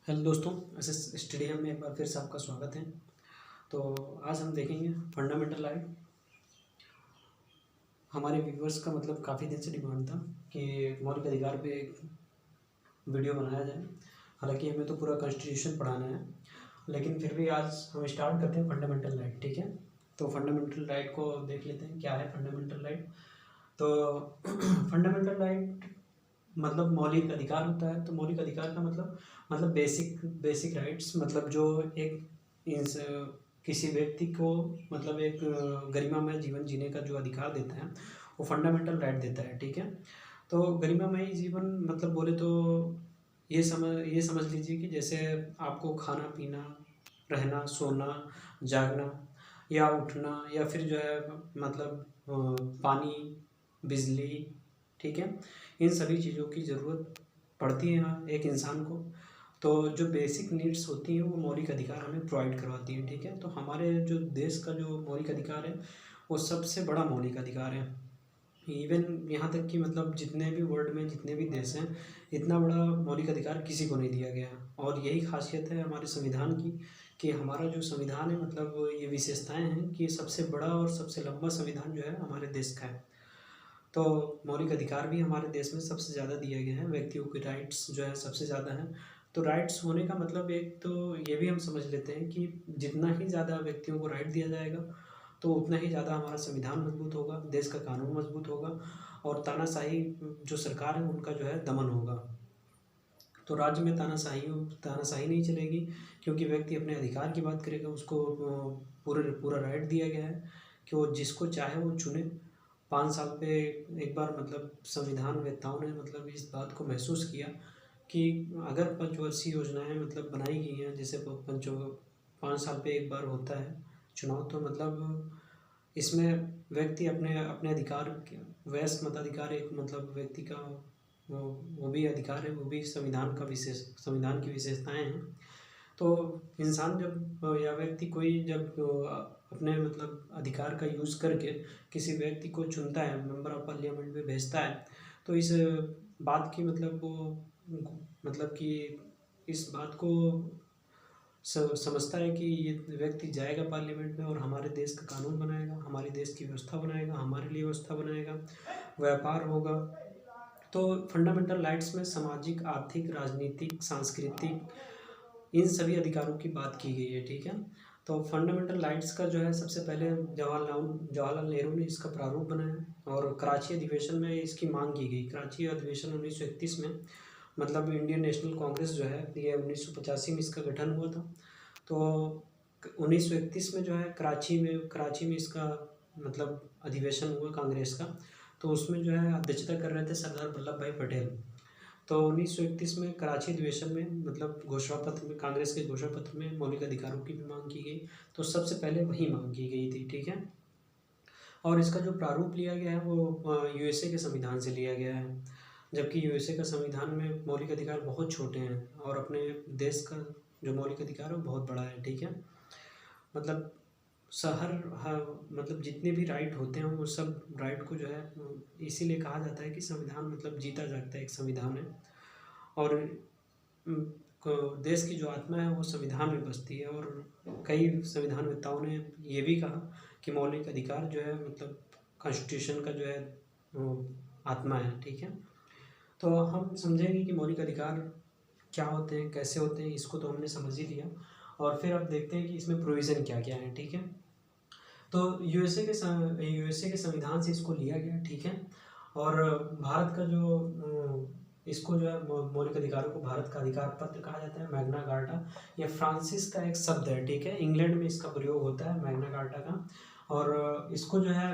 Hello दोस्तों, SS stadium में एक बार फिर से आपका स्वागत है। तो आज हम देखेंगे फंडामेंटल राइट। हमारे व्यूवर्स का मतलब काफ़ी दिन से डिमांड था कि मौलिक अधिकार पे एक वीडियो बनाया जाए। हालांकि हमें तो पूरा कॉन्स्टिट्यूशन पढ़ाना है, लेकिन फिर भी आज हम स्टार्ट करते हैं फंडामेंटल राइट। ठीक है, तो फंडामेंटल राइट को देख लेते हैं क्या है फंडामेंटल राइट। तो फंडामेंटल राइट मतलब मौलिक अधिकार होता है। तो मौलिक अधिकार का मतलब बेसिक राइट्स, मतलब जो एक इंस किसी व्यक्ति को मतलब एक गरिमामय जीवन जीने का जो अधिकार देता है वो फंडामेंटल राइट देता है। ठीक है, तो गरिमामय जीवन मतलब बोले तो ये समझ लीजिए कि जैसे आपको खाना पीना, रहना, सोना, जागना या उठना, या फिर जो है मतलब पानी, बिजली, ठीक है, इन सभी चीज़ों की ज़रूरत पड़ती है एक इंसान को। तो जो बेसिक नीड्स होती हैं वो मौलिक अधिकार हमें प्रोवाइड करवाती हैं। ठीक है, तो हमारे जो देश का जो मौलिक अधिकार है वो सबसे बड़ा मौलिक अधिकार है। इवन यहाँ तक कि मतलब जितने भी वर्ल्ड में जितने भी देश हैं, इतना बड़ा मौलिक अधिकार किसी को नहीं दिया गया है। और यही खासियत है हमारे संविधान की कि हमारा जो संविधान है मतलब ये विशेषताएं हैं कि सबसे बड़ा और सबसे लंबा संविधान जो है हमारे देश का है। तो मौलिक अधिकार भी हमारे देश में सबसे ज़्यादा दिया गया है, व्यक्तियों के राइट्स जो है सबसे ज़्यादा हैं। तो राइट्स होने का मतलब एक तो ये भी हम समझ लेते हैं कि जितना ही ज़्यादा व्यक्तियों को राइट दिया जाएगा तो उतना ही ज़्यादा हमारा संविधान मजबूत होगा, देश का कानून मजबूत होगा और तानाशाही जो सरकार है उनका जो है दमन होगा। तो राज्य में तानाशाही नहीं चलेगी, क्योंकि व्यक्ति अपने अधिकार की बात करेगा, उसको पूरा राइट दिया गया है कि वो जिसको चाहे वो चुने। 5 साल पे एक बार मतलब संविधान वेत्ताओं ने मतलब इस बात को महसूस किया कि अगर पंचवर्षीय योजनाएं मतलब बनाई गई हैं, जैसे 5 साल पे एक बार होता है चुनाव, तो मतलब इसमें व्यक्ति अपने अपने अधिकार वयस्क मताधिकार एक मतलब व्यक्ति का वो भी अधिकार है, वो भी संविधान की विशेषताएं हैं। तो इंसान जब या व्यक्ति कोई जब अपने मतलब अधिकार का यूज़ करके किसी व्यक्ति को चुनता है, मेंबर ऑफ पार्लियामेंट में भेजता है, तो इस बात की मतलब वो मतलब कि इस बात को समझता है कि ये व्यक्ति जाएगा पार्लियामेंट में और हमारे देश का कानून बनाएगा, हमारे देश की व्यवस्था बनाएगा, हमारे लिए व्यवस्था बनाएगा, व्यापार होगा। तो फंडामेंटल राइट्स में सामाजिक, आर्थिक, राजनीतिक, सांस्कृतिक, इन सभी अधिकारों की बात की गई है। ठीक है, तो फंडामेंटल राइट्स का जो है सबसे पहले जवाहरलाल नेहरू ने इसका प्रारूप बनाया और कराची अधिवेशन में इसकी मांग की गई। कराची अधिवेशन 1931 में मतलब इंडियन नेशनल कांग्रेस जो है ये 1985 में इसका गठन हुआ था। तो 1931 में जो है कराची में इसका मतलब अधिवेशन हुआ कांग्रेस का। तो उसमें जो है अध्यक्षता कर रहे थे सरदार वल्लभ भाई पटेल। तो 1931 में कराची अधिवेशन में मतलब घोषणा पत्र में, कांग्रेस के घोषणा पत्र में मौलिक अधिकारों की भी मांग की गई। तो सबसे पहले वही मांग की गई थी। ठीक है, और इसका जो प्रारूप लिया गया है वो यूएसए के संविधान से लिया गया है, जबकि यूएसए का संविधान में मौलिक अधिकार बहुत छोटे हैं और अपने देश का जो मौलिक अधिकार है वो बहुत बड़ा है। ठीक है, मतलब मतलब जितने भी राइट होते हैं वो सब राइट को जो है इसीलिए कहा जाता है कि संविधान मतलब जीता जागता है एक संविधान है। और देश की जो आत्मा है वो संविधान में बसती है। और कई संविधानवेत्ताओं ने ये भी कहा कि मौलिक अधिकार जो है मतलब कॉन्स्टिट्यूशन का जो है वो आत्मा है। ठीक है, तो हम समझेंगे कि मौलिक अधिकार क्या होते हैं, कैसे होते हैं, इसको तो हमने समझ ही लिया। और फिर अब देखते हैं कि इसमें प्रोविज़न क्या क्या है। ठीक है, तो यूएसए के संविधान से इसको लिया गया। ठीक है, और भारत का जो इसको जो है मौलिक अधिकारों को भारत का अधिकार पत्र कहा जाता है, मैग्ना कार्टा। ये फ्रांसिस का एक शब्द है। ठीक है, इंग्लैंड में इसका प्रयोग होता है मैग्ना कार्टा का। और इसको जो है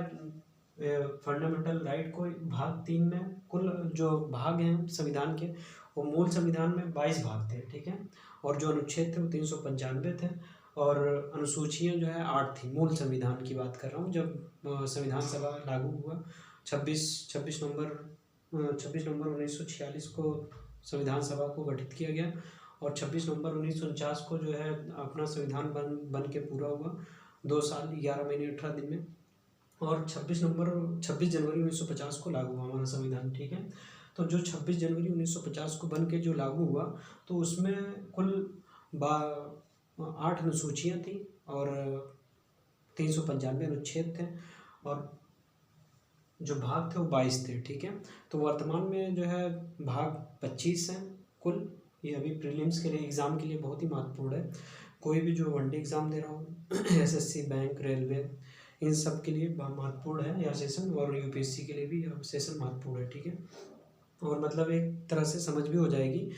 फंडामेंटल राइट को भाग 3 में, कुल जो भाग हैं संविधान के वो मूल संविधान में 22 भाग थे। ठीक है, और जो अनुच्छेद थे वो 395 थे और अनुसूचियाँ जो है 8 थी। मूल संविधान की बात कर रहा हूँ जब संविधान सभा लागू हुआ 26 नवंबर 1946 को संविधान सभा को गठित किया गया और 26 नवंबर 1949 को जो है अपना संविधान बन के पूरा हुआ 2 साल 11 महीने 18 दिन में। और 26 जनवरी 1950 को लागू हुआ हमारा संविधान। ठीक है, तो जो 26 जनवरी 1950 को बन के जो लागू हुआ, तो उसमें कुल 8 अनुसूचियाँ थी और 395 अनुच्छेद थे और जो भाग थे वो 22 थे। ठीक है, तो वर्तमान में जो है भाग 25 हैं कुल। ये अभी प्रीलिम्स के लिए, एग्ज़ाम के लिए बहुत ही महत्वपूर्ण है। कोई भी जो वनडे एग्ज़ाम दे रहा हो एसएससी, बैंक, रेलवे, इन सब के लिए महत्वपूर्ण है यह सेशन, और यूपीएससी के लिए भी यह सेशन महत्वपूर्ण है। ठीक है, और मतलब एक तरह से समझ भी हो जाएगी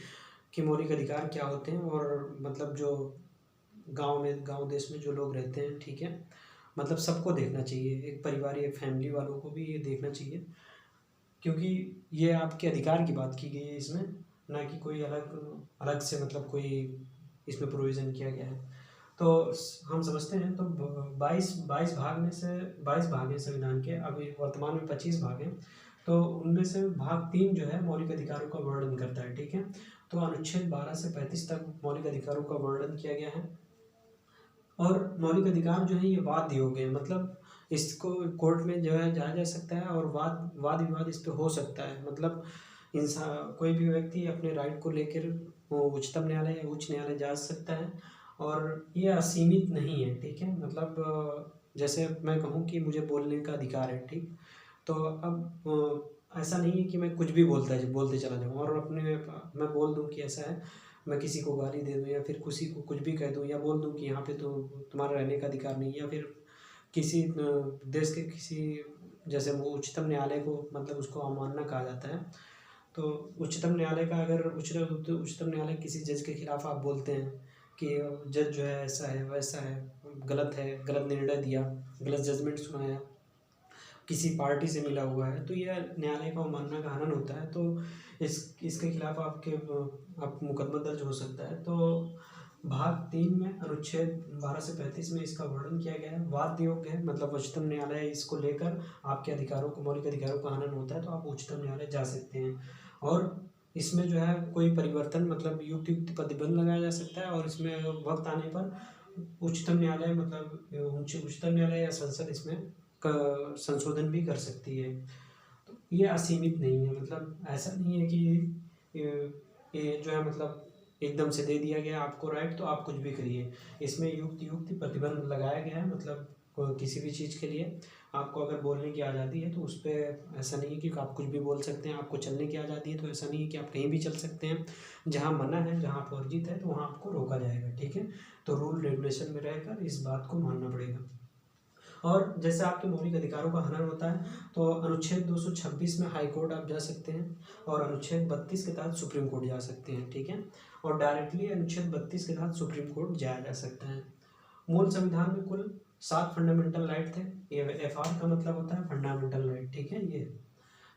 कि मौलिक अधिकार क्या होते हैं, और मतलब जो गांव देश में जो लोग रहते हैं, ठीक है, मतलब सबको देखना चाहिए, एक परिवार या फैमिली वालों को भी ये देखना चाहिए, क्योंकि ये आपके अधिकार की बात की गई है इसमें, ना कि कोई अलग से मतलब कोई इसमें प्रोविज़न किया गया है। तो हम समझते हैं, तो 22 भाग में से 22 भाग हैं संविधान के, अभी वर्तमान में 25 भाग हैं। तो उनमें से भाग 3 जो है मौलिक अधिकारों का वर्णन करता है। ठीक है, तो अनुच्छेद 12 से 35 तक मौलिक अधिकारों का वर्णन किया गया है। और मौलिक अधिकार जो है ये वाद योग्य है, मतलब इसको कोर्ट में जो है जाया जा सकता है और वाद विवाद इस पे हो सकता है। मतलब इंसान, कोई भी व्यक्ति अपने राइट को लेकर वो उच्चतम न्यायालय या उच्च न्यायालय जा सकता है, और ये असीमित नहीं है। ठीक है, मतलब जैसे मैं कहूँ कि मुझे बोलने का अधिकार है, ठीक, तो अब ऐसा नहीं है कि मैं कुछ भी बोलते चला जाऊँ और मैं बोल दूँ कि ऐसा है, मैं किसी को गाली दे दूँ या फिर किसी को कुछ भी कह दूँ, या बोल दूँ कि यहाँ पे तो तुम्हारा रहने का अधिकार नहीं, या फिर किसी देश के किसी, जैसे वो उच्चतम न्यायालय को मतलब उसको अवमानना कहा जाता है। तो उच्चतम न्यायालय का अगर उच्चतम न्यायालय किसी जज के खिलाफ आप बोलते हैं कि जज जो है ऐसा है वैसा है, गलत है, गलत निर्णय दिया, गलत जजमेंट सुनाया, किसी पार्टी से मिला हुआ है, तो यह न्यायालय का अवमानना का हनन होता है। तो इसके खिलाफ आप मुकदमा दर्ज हो सकता है। तो भाग 3 में अनुच्छेद 12 से 35 में इसका वर्णन किया गया है। वाद योग्य है, मतलब उच्चतम न्यायालय इसको लेकर आपके अधिकारों को, मौलिक अधिकारों का हनन होता है तो आप उच्चतम न्यायालय जा सकते हैं। और इसमें जो है कोई परिवर्तन, मतलब युक्त प्रतिबंध लगाया जा सकता है, और इसमें वक्त आने पर उच्चतम न्यायालय मतलब उच्चतम न्यायालय या संसद इसमें संशोधन भी कर सकती है। तो ये असीमित नहीं है, मतलब ऐसा नहीं है कि ये जो है मतलब एकदम से दे दिया गया आपको राइट तो आप कुछ भी करिए। इसमें युक्त प्रतिबंध लगाया गया है, मतलब किसी भी चीज़ के लिए आपको अगर बोलने की आज़ादी है तो उस पर ऐसा नहीं है कि आप कुछ भी बोल सकते हैं। आपको चलने की आज़ादी है तो ऐसा नहीं है कि आप कहीं भी चल सकते हैं। जहाँ मना है, जहाँ आप वर्जित है, तो वहाँ आपको रोका जाएगा। ठीक है, तो रूल रेगुलेशन में रहकर इस बात को मानना पड़ेगा। और जैसे आपके मौलिक अधिकारों का हनन होता है तो अनुच्छेद 226 में हाई कोर्ट आप जा सकते हैं, और अनुच्छेद 32 के तहत सुप्रीम कोर्ट जा सकते हैं। ठीक है, और डायरेक्टली अनुच्छेद 32 के तहत सुप्रीम कोर्ट जाया जा सकता है। मूल संविधान में कुल 7 फंडामेंटल राइट थे। ये FR का मतलब होता है फंडामेंटल राइट। ठीक है, ये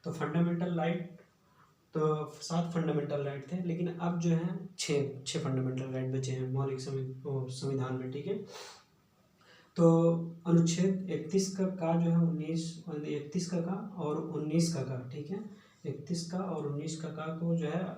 तो फंडामेंटल राइट, तो 7 फंडामेंटल राइट थे, लेकिन अब जो है 6 फंडामेंटल राइट बचे हैं मौलिक संविधान में। ठीक है, तो अनुच्छेद 31 का जो है 31 का और 19 का। ठीक है, 31 का और 19 का को जो है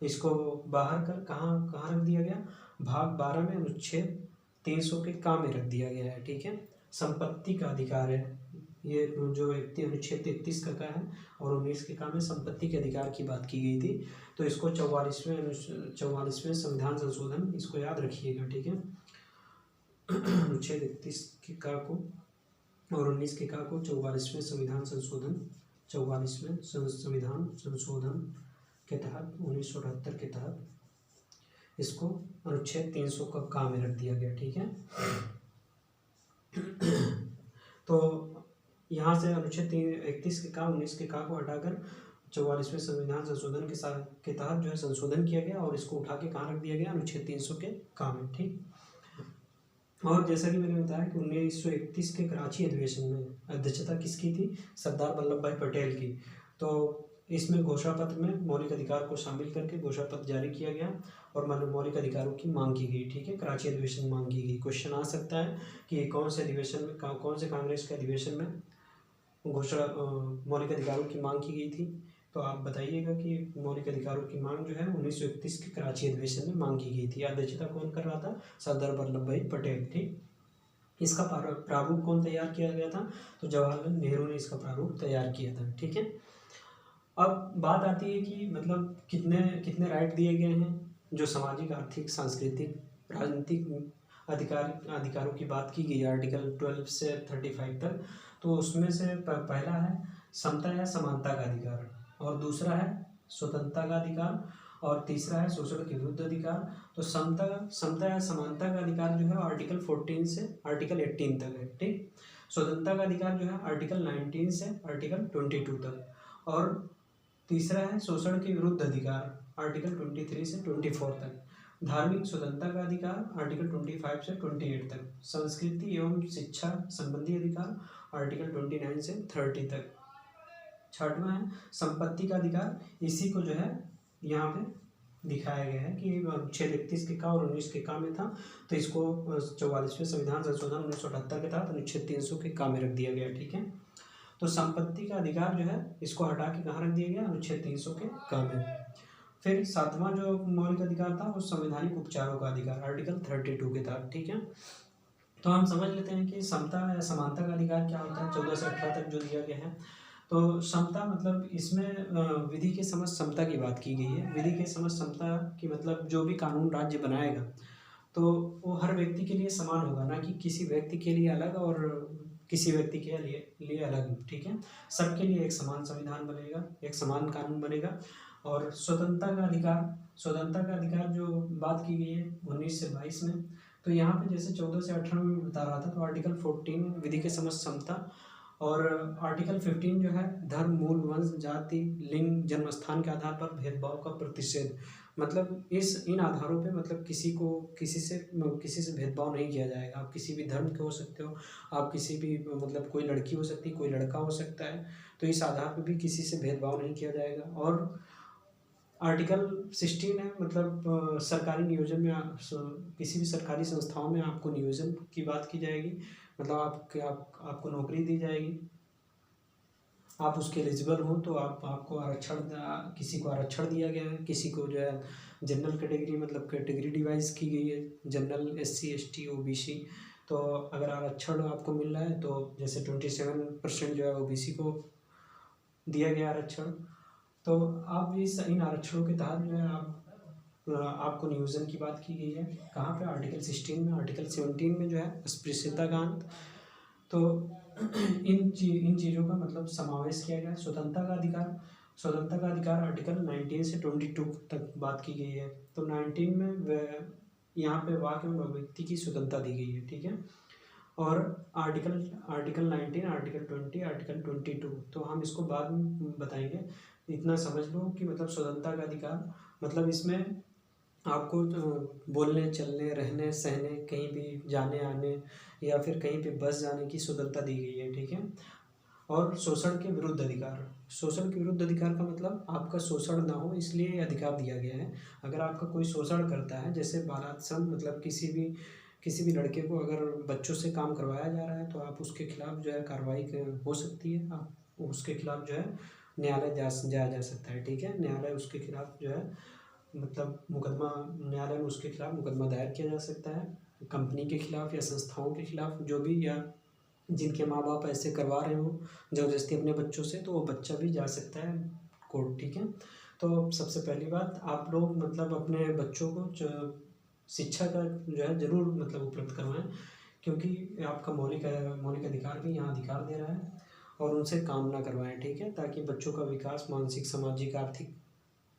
इसको बाहर कर कहाँ कहाँ रख दिया गया, भाग 12 में अनुच्छेद 300 के का में रख दिया गया है। ठीक है, संपत्ति का अधिकार है ये, जो अनुच्छेद 33 का है और 19 के का में संपत्ति के अधिकार की बात की गई थी। तो इसको 44वें संविधान संशोधन, इसको याद रखिएगा। ठीक है, अनुच्छेद 31 के का को और 19 के का को 44वें संविधान संशोधन के तहत 1978 के तहत इसको अनुच्छेद 300 का में रख दिया गया। ठीक है, तो यहाँ से अनुच्छेद 31 के का 19 के का को हटाकर 44वें संविधान संशोधन के तहत जो है संशोधन किया गया, और इसको उठा के कहाँ रख दिया गया, अनुच्छेद 300 के का में। ठीक, और जैसा कि मैंने बताया कि 1931 के कराची अधिवेशन में अध्यक्षता किसकी थी, सरदार वल्लभ भाई पटेल की। तो इसमें घोषणा पत्र में मौलिक अधिकार को शामिल करके घोषणा पत्र जारी किया गया और मौलिक अधिकारों की मांग की गई। ठीक है, कराची अधिवेशन में मांग की गई। क्वेश्चन आ सकता है कि कौन से अधिवेशन में, कौन से कांग्रेस के अधिवेशन में मौलिक अधिकारों की मांग की गई थी। तो आप बताइएगा कि मौलिक अधिकारों की मांग जो है 1931 के कराची अधिवेशन में मांग की गई थी। अध्यक्षता कौन कर रहा था, सरदार वल्लभ भाई पटेल। ठीक, इसका प्रारूप कौन तैयार किया गया था, तो जवाहरलाल नेहरू ने इसका प्रारूप तैयार किया था। ठीक है, अब बात आती है कि मतलब कितने कितने राइट दिए गए हैं। जो सामाजिक, आर्थिक, सांस्कृतिक, राजनीतिक अधिकारों की बात की गई है आर्टिकल 12 से 35 तक, तो उसमें से पहला है समता या समानता का अधिकार, और दूसरा है स्वतंत्रता का अधिकार, और तीसरा है शोषण के विरुद्ध अधिकार। तो समता समता या समानता का अधिकार जो है आर्टिकल 14 से आर्टिकल 18 तक है, ठीक। स्वतंत्रता का अधिकार जो है आर्टिकल 19 से आर्टिकल 22 तक, और तीसरा है शोषण के विरुद्ध अधिकार आर्टिकल 23 से 24 तक। धार्मिक स्वतंत्रता का अधिकार आर्टिकल 25 से 28 तक। संस्कृति एवं शिक्षा संबंधी अधिकार आर्टिकल 29 से 30 तक। छठवां है संपत्ति का अधिकार, इसी को जो है यहाँ पे दिखाया गया है कि 631 के का और 19 के का में था, तो इसको 44वें संविधान संशोधन 1978 के तहत अनुच्छेद 300 के का में रख दिया गया, ठीक है। तो संपत्ति का अधिकार जो है इसको हटा के कहाँ रख दिया गया, अनुच्छेद 300 के का में। फिर सातवां जो मौलिक अधिकार था वो संवैधानिक उपचारों का अधिकार आर्टिकल 32 के तहत, ठीक है। तो हम समझ लेते हैं कि समता या समानता का अधिकार क्या होता है 14 से 18 तक जो दिया गया है। तो समता मतलब इसमें विधि के समक्ष समता की बात की गई है। विधि के समक्ष समता की मतलब जो भी कानून राज्य बनाएगा तो वो हर व्यक्ति के लिए समान होगा, ना कि किसी व्यक्ति के लिए अलग और किसी व्यक्ति के लिए अलग, ठीक है। सबके लिए एक समान संविधान बनेगा, एक समान कानून बनेगा। और स्वतंत्रता का अधिकार जो बात की गई है 19 से 22 में, तो यहाँ पे जैसे 14 से 18 में बता रहा था, तो आर्टिकल 14 विधि के समक्ष समता, और आर्टिकल 15 जो है धर्म, मूल, वंश, जाति, लिंग, जन्मस्थान के आधार पर भेदभाव का प्रतिषेध। मतलब इन आधारों पे मतलब किसी से भेदभाव नहीं किया जाएगा। आप किसी भी धर्म के हो सकते हो, आप किसी भी मतलब कोई लड़की हो सकती है, कोई लड़का हो सकता है, तो इस आधार पे भी किसी से भेदभाव नहीं किया जाएगा। और आर्टिकल 16 है मतलब सरकारी नियोजन में किसी भी सरकारी संस्थाओं में आपको नियोजन की बात की जाएगी, मतलब आपको नौकरी दी जाएगी, आप उसके एलिजिबल हो तो आपको आरक्षण, किसी को आरक्षण दिया गया है, किसी को जो है जनरल कैटेगरी मतलब कैटेगरी डिवाइस की गई है, जनरल, SC ST OBC। तो अगर आरक्षण आपको मिल रहा है तो जैसे 27% जो है OBC को दिया गया आरक्षण, तो आप इन आरक्षणों के तहत जो है आपको नियोजन की बात की गई है। कहाँ पे, आर्टिकल 16 में। आर्टिकल 17 में जो है अस्पृश्यता का अंत। तो इन चीज़ों का मतलब समावेश किया गया है। स्वतंत्रता का अधिकार आर्टिकल 19 से 22 तक बात की गई है। तो 19 में यहाँ पे वाक एवं अभिव्यक्ति की स्वतंत्रता दी गई है, ठीक है। और आर्टिकल 19, आर्टिकल 20, आर्टिकल 22, तो हम इसको बाद में बताएंगे। इतना समझ लो कि मतलब स्वतंत्रता का अधिकार मतलब इसमें आपको बोलने, चलने, रहने, सहने, कहीं भी जाने आने या फिर कहीं पे बस जाने की स्वतंत्रता दी गई है, ठीक है। और शोषण के विरुद्ध अधिकार का मतलब आपका शोषण ना हो, इसलिए ये अधिकार दिया गया है। अगर आपका कोई शोषण करता है, जैसे बालाश्रम मतलब किसी भी लड़के को अगर बच्चों से काम करवाया जा रहा है तो आप उसके खिलाफ जो है कार्रवाई हो सकती है, आप उसके खिलाफ जो है न्यायालय जाया जा सकता है, ठीक है। न्यायालय उसके खिलाफ जो है मतलब न्यायालय में उसके खिलाफ मुकदमा दायर किया जा सकता है, कंपनी के खिलाफ या संस्थाओं के खिलाफ, जो भी, या जिनके माँ बाप ऐसे करवा रहे हो ज़बरदस्ती अपने बच्चों से, तो वो बच्चा भी जा सकता है कोर्ट, ठीक है। तो सबसे पहली बात, आप लोग मतलब अपने बच्चों को शिक्षा का जो है ज़रूर मतलब उपलब्ध करवाएं, क्योंकि आपका मौलिक अधिकार भी यहाँ अधिकार दे रहा है, और उनसे काम ना करवाएं, ठीक है, ताकि बच्चों का विकास, मानसिक, सामाजिक, आर्थिक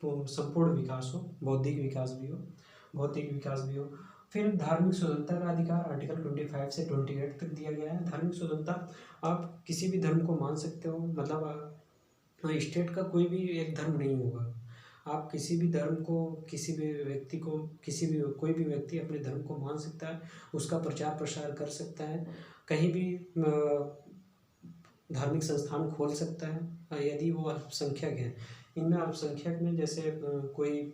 संपूर्ण विकास हो, बौद्धिक विकास भी हो, भौतिक विकास भी हो। फिर धार्मिक स्वतंत्रता का अधिकार आर्टिकल 25 से 28 तक दिया गया है। धार्मिक स्वतंत्रता, आप किसी भी धर्म को मान सकते हो, मतलब स्टेट का कोई भी एक धर्म नहीं होगा। आप किसी भी धर्म को, किसी भी व्यक्ति को, कोई भी व्यक्ति अपने धर्म को मान सकता है, उसका प्रचार प्रसार कर सकता है, कहीं भी धार्मिक संस्थान खोल सकता है, यदि वो अल्पसंख्यक है। इनमें अल्पसंख्यक में जैसे कोई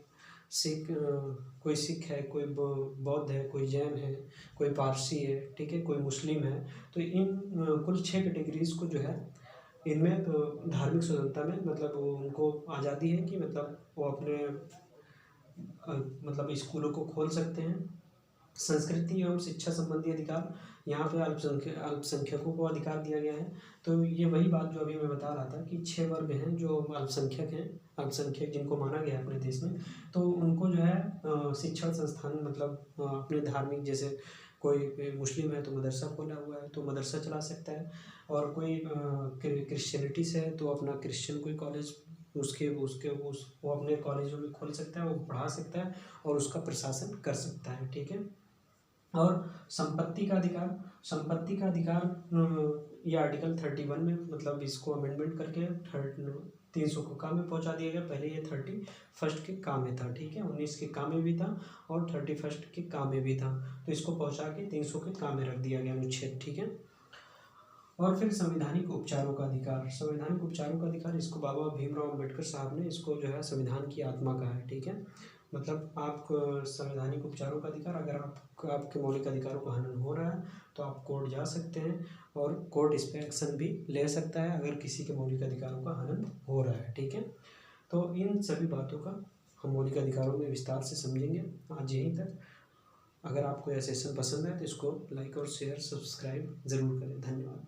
सिख है, कोई बौद्ध है, कोई जैन है, कोई पारसी है, ठीक है, कोई मुस्लिम है। तो इन कुल 6 कैटेगरीज को जो है इनमें तो धार्मिक स्वतंत्रता में मतलब उनको आज़ादी है कि मतलब वो अपने मतलब स्कूलों को खोल सकते हैं, संस्कृति एवं शिक्षा संबंधी अधिकार, यहाँ पे अल्पसंख्यकों को अधिकार दिया गया है। तो ये वही बात जो अभी मैं बता रहा था कि 6 वर्ग हैं जो अल्पसंख्यक हैं, अल्पसंख्यक जिनको माना गया है अपने देश में, तो उनको जो है शिक्षण संस्थान मतलब अपने धार्मिक, जैसे कोई मुस्लिम है तो मदरसा खोला हुआ है तो मदरसा चला सकता है, और कोई क्रिश्चियनिटी से है तो अपना क्रिश्चियन कोई कॉलेज वो अपने कॉलेजों में खोल सकता है, वो पढ़ा सकता है और उसका प्रशासन कर सकता है। ठीक है। और संपत्ति का अधिकार ये आर्टिकल 31 में मतलब इसको अमेंडमेंट करके 300 को काम में पहुंचा दिया गया। पहले ये 31 के काम में था। ठीक है, 19 के काम में भी था और 31 के काम में भी था, तो इसको पहुंचा के 300 के काम में रख दिया गया अनुच्छेद। ठीक है। और फिर संवैधानिक उपचारों का अधिकार, इसको बाबा भीमराव अम्बेडकर साहब ने इसको जो है संविधान की आत्मा कहा है। ठीक है, मतलब आप संवैधानिक उपचारों का अधिकार, अगर आपके मौलिक अधिकारों का हनन हो रहा है तो आप कोर्ट जा सकते हैं और कोर्ट इस पर एक्शन भी ले सकता है अगर किसी के मौलिक अधिकारों का हनन हो रहा है। ठीक है, तो इन सभी बातों का हम मौलिक अधिकारों में विस्तार से समझेंगे। आज यहीं तक। अगर आपको यह सेशन पसंद है तो इसको लाइक और शेयर सब्सक्राइब ज़रूर करें। धन्यवाद।